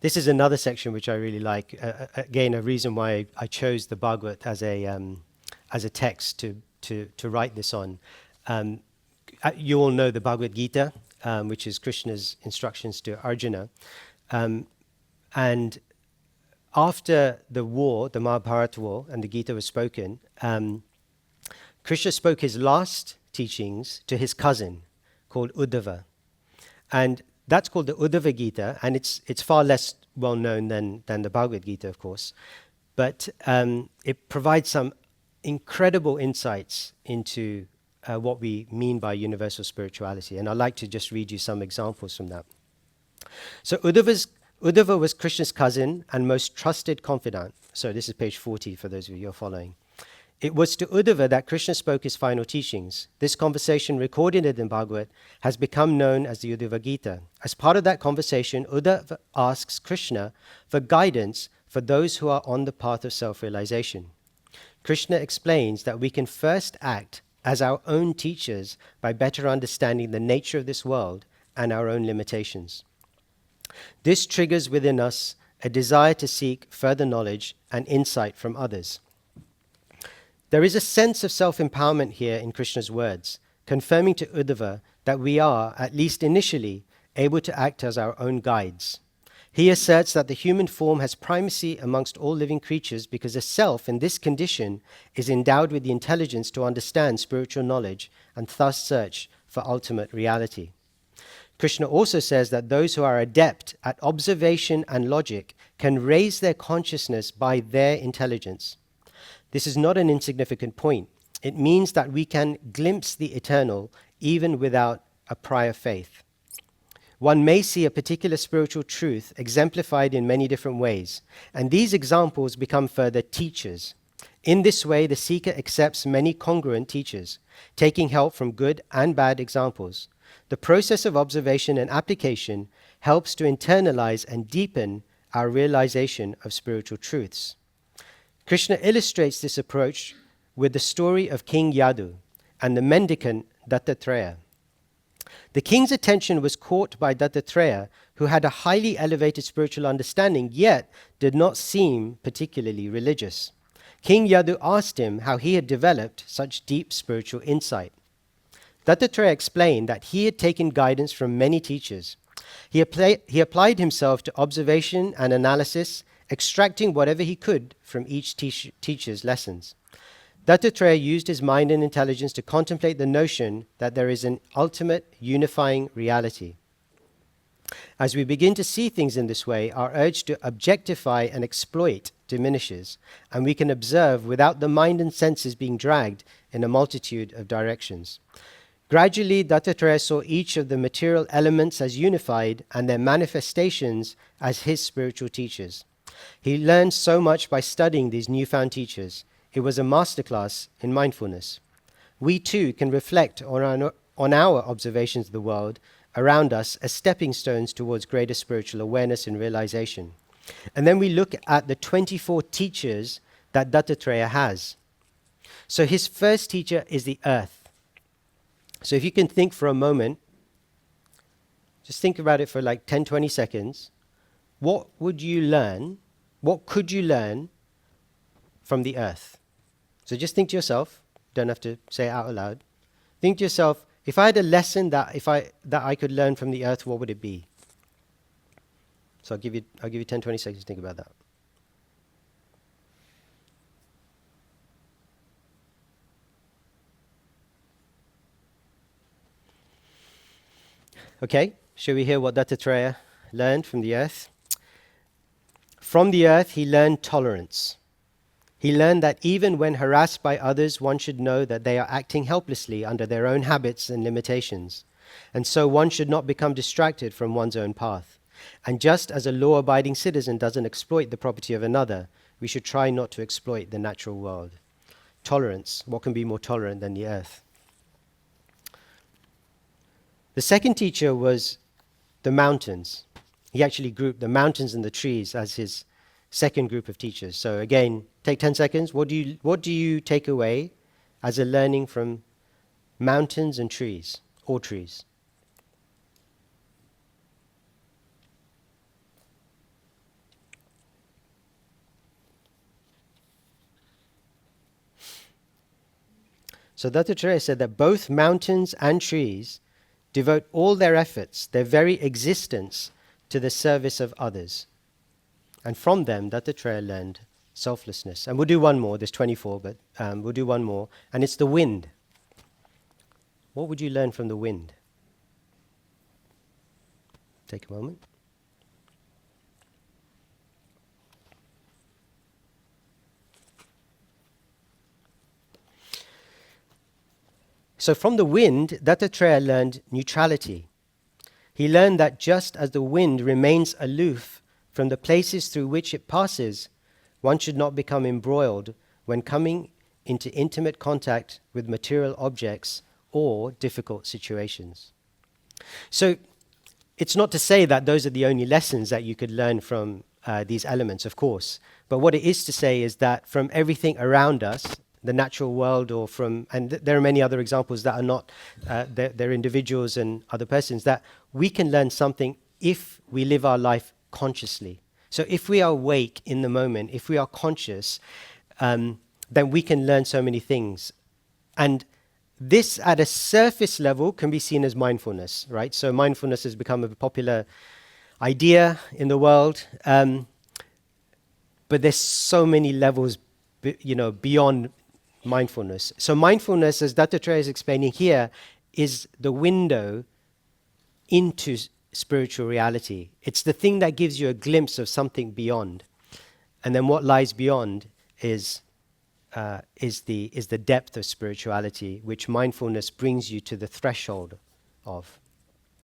This is another section which I really like. Again, a reason why I chose the Bhagavad as a text to write this on. Um, you all know the Bhagavad Gita, which is Krishna's instructions to Arjuna. And after the war, the Mahabharata war, and the Gita was spoken, Krishna spoke his last teachings to his cousin called Uddhava. And that's called the Uddhava Gita, and it's far less well known than the Bhagavad Gita, of course. But it provides some incredible insights into what we mean by universal spirituality. And I'd like to just read you some examples from that. So Uddhava was Krishna's cousin and most trusted confidant. So this is page 40 for those of you who are following. It was to Uddhava that Krishna spoke his final teachings. This conversation, recorded in the Bhagavad, has become known as the Uddhava Gita. As part of that conversation, Uddhava asks Krishna for guidance for those who are on the path of self-realization. Krishna explains that we can first act as our own teachers by better understanding the nature of this world and our own limitations. This triggers within us a desire to seek further knowledge and insight from others. There is a sense of self-empowerment here in Krishna's words, confirming to Uddhava that we are, at least initially, able to act as our own guides. He asserts that the human form has primacy amongst all living creatures because the self in this condition is endowed with the intelligence to understand spiritual knowledge and thus search for ultimate reality. Krishna also says that those who are adept at observation and logic can raise their consciousness by their intelligence. This is not an insignificant point. It means that we can glimpse the eternal even without a prior faith. One may see a particular spiritual truth exemplified in many different ways, and these examples become further teachers. In this way, the seeker accepts many congruent teachers, taking help from good and bad examples. The process of observation and application helps to internalize and deepen our realization of spiritual truths. Krishna illustrates this approach with the story of King Yadu and the mendicant Dattatreya. The king's attention was caught by Dattatreya, who had a highly elevated spiritual understanding, yet did not seem particularly religious. King Yadu asked him how he had developed such deep spiritual insight. Dattatreya explained that he had taken guidance from many teachers. He applied himself to observation and analysis, extracting whatever he could from each teacher's lessons. Dattatreya used his mind and intelligence to contemplate the notion that there is an ultimate unifying reality. As we begin to see things in this way, our urge to objectify and exploit diminishes, and we can observe without the mind and senses being dragged in a multitude of directions. Gradually, Dattatreya saw each of the material elements as unified and their manifestations as his spiritual teachers. He learned so much by studying these newfound teachers. It was a masterclass in mindfulness. We too can reflect on our observations of the world around us as stepping stones towards greater spiritual awareness and realization. And then we look at the 24 teachers that Dattatreya has. So his first teacher is the earth. So if you can think for a moment, just think about it for like 10, 20 seconds. What would you learn? What could you learn from the earth? So just think to yourself, don't have to say it out loud. Think to yourself, if I had a lesson that I could learn from the earth, what would it be? So I'll give you 10, 20 seconds to think about that. Okay, shall we hear what Dattatreya learned from the earth? From the earth, he learned tolerance. He learned that even when harassed by others, one should know that they are acting helplessly under their own habits and limitations, and so one should not become distracted from one's own path. And just as a law-abiding citizen doesn't exploit the property of another, we should try not to exploit the natural world. Tolerance. What can be more tolerant than the earth? The second teacher was the mountains. He actually grouped the mountains and the trees as his second group of teachers. So again, take 10 seconds. What do you take away as a learning from mountains and trees, or trees? So Dattatreya said that both mountains and trees devote all their efforts, their very existence, to the service of others. And from them, Dattatreya learned selflessness. And we'll do one more. There's 24, but we'll do one more. And it's the wind. What would you learn from the wind? Take a moment. So from the wind, Dattatreya learned neutrality. He learned that just as the wind remains aloof from the places through which it passes, one should not become embroiled when coming into intimate contact with material objects or difficult situations. So it's not to say that those are the only lessons that you could learn from these elements, of course. But what it is to say is that from everything around us, the natural world, or from, and there are many other examples that are not, they're individuals and other persons, that we can learn something if we live our life consciously. So if we are awake in the moment, if we are conscious, then we can learn so many things. And this, at a surface level, can be seen as mindfulness, right? So mindfulness has become a popular idea in the world, but there's so many levels, beyond mindfulness. So mindfulness, as Dattatreya is explaining here, is the window into spiritual reality. It's the thing that gives you a glimpse of something beyond, and then what lies beyond is the depth of spirituality, which mindfulness brings you to the threshold of.